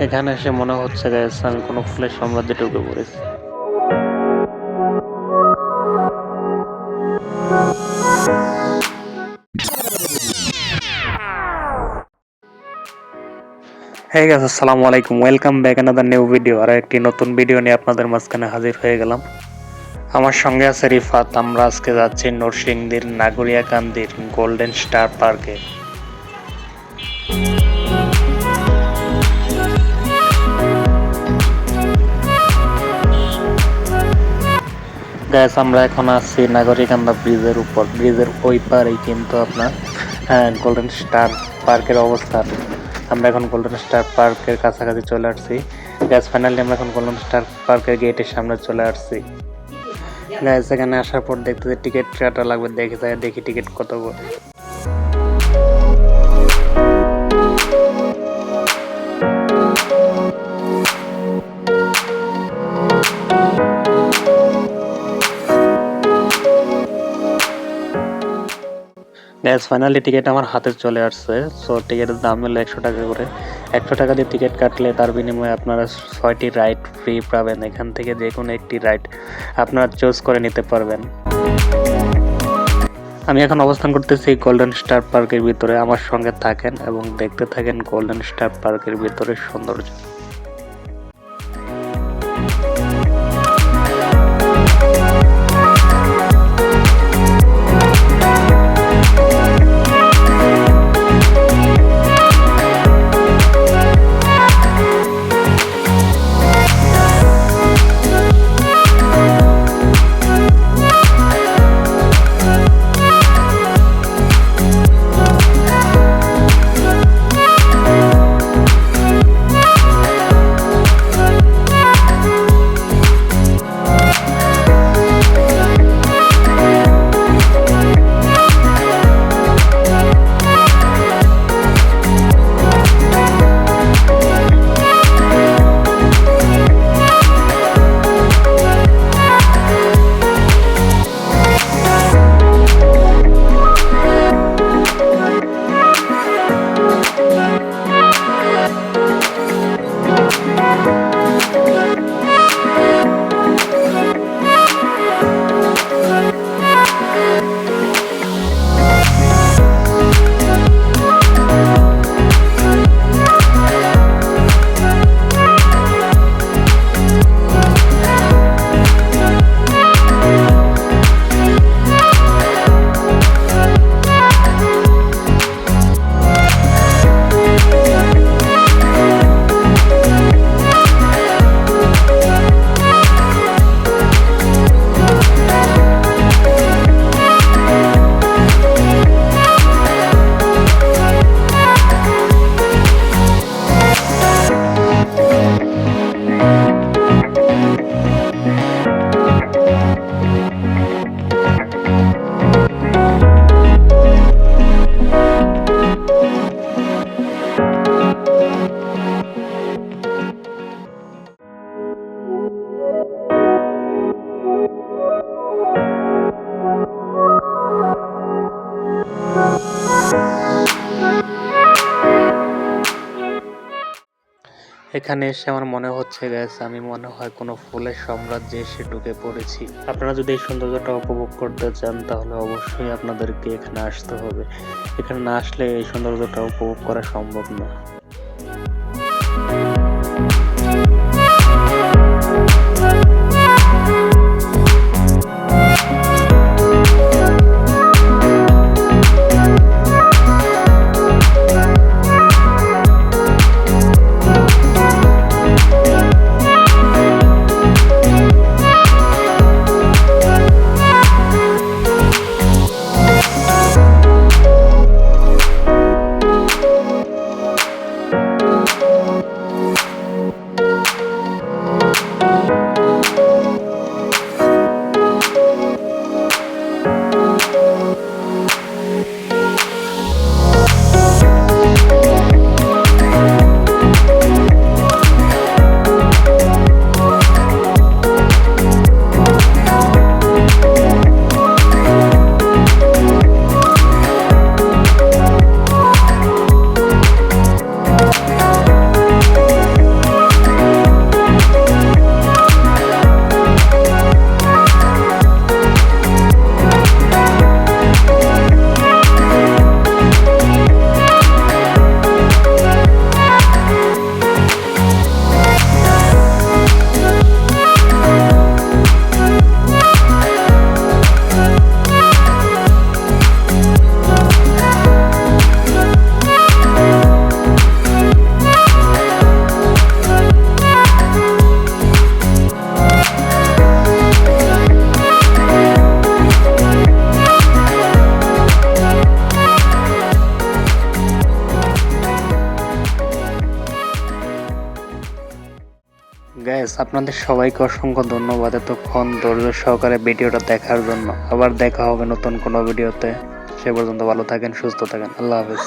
এখানে এসে মনে হচ্ছে গাইস আমি কোনো ফুলের সাম্রাজ্যে ঢুকে পড়েছি। হ্যাঁ গাইস, আসসালামু আলাইকুম, welcome back another new video. আর একটি নতুন ভিডিও নিয়ে আপনাদের মাঝখানে হাজির হয়ে গেলাম। আমার সঙ্গে আছে রিফাত। আমরা আজকে যাচ্ছি নরসিংদীর নাগরিয়াকান্দির গোল্ডেন স্টার পার্কে। গাইস, আমরা এখন আছি নাগরিকান্দা ব্রিজের উপর। ব্রিজের ওই পারেই কিন্তু আপনার গোল্ডেন স্টার পার্কের অবস্থান। আমরা এখন গোল্ডেন স্টার পার্কের কাছাকাছি চলে আসছি। গাইস, ফাইনালি আমরা এখন গোল্ডেন স্টার পার্কের গেটের সামনে চলে আসছি। গাইস, এখানে আসার পর দেখতে টিকিট কাটা লাগবে, দেখি টিকিট কত করে। গ্যাস ফাইনালি টিকিট আমার হাতে চলে আসছে। সো টিকিটের দাম হলো 100 টাকা করে। 100 টাকা দিয়ে টিকিট কাটলে তার বিনিময়ে আপনারা 6টি রাইড ফ্রি পাবেন। এখান থেকে যে কোনো একটি রাইড আপনারা চুজ করে নিতে পারবেন। আমি এখন অবস্থান করতেছি গোল্ডেন স্টার পার্কের ভিতরে। আমার সঙ্গে থাকেন এবং দেখতে থাকেন গোল্ডেন স্টার পার্কের ভিতরে সৌন্দর্য। এখানে এসে আমার মনে হচ্ছে গাইস আমি মনে হয় কোনো ফুলের সাম্রাজ্যে এসে ঢুকে পড়েছি। আপনারা যদি এই সৌন্দর্যটা উপভোগ করতে চান তাহলে অবশ্যই আপনাদেরকে এখানে আসতে হবে। এখানে না আসলে এই সৌন্দর্যটা উপভোগ করা সম্ভব না। গাইস আপনাদের সবাইকে অসংখ্য ধন্যবাদ এতক্ষণ ধৈর্য সহকারে ভিডিওটা দেখার জন্য। আবার দেখা হবে নতুন কোনো ভিডিওতে। সে পর্যন্ত ভালো থাকেন, সুস্থ থাকেন। আল্লাহ হাফেজ।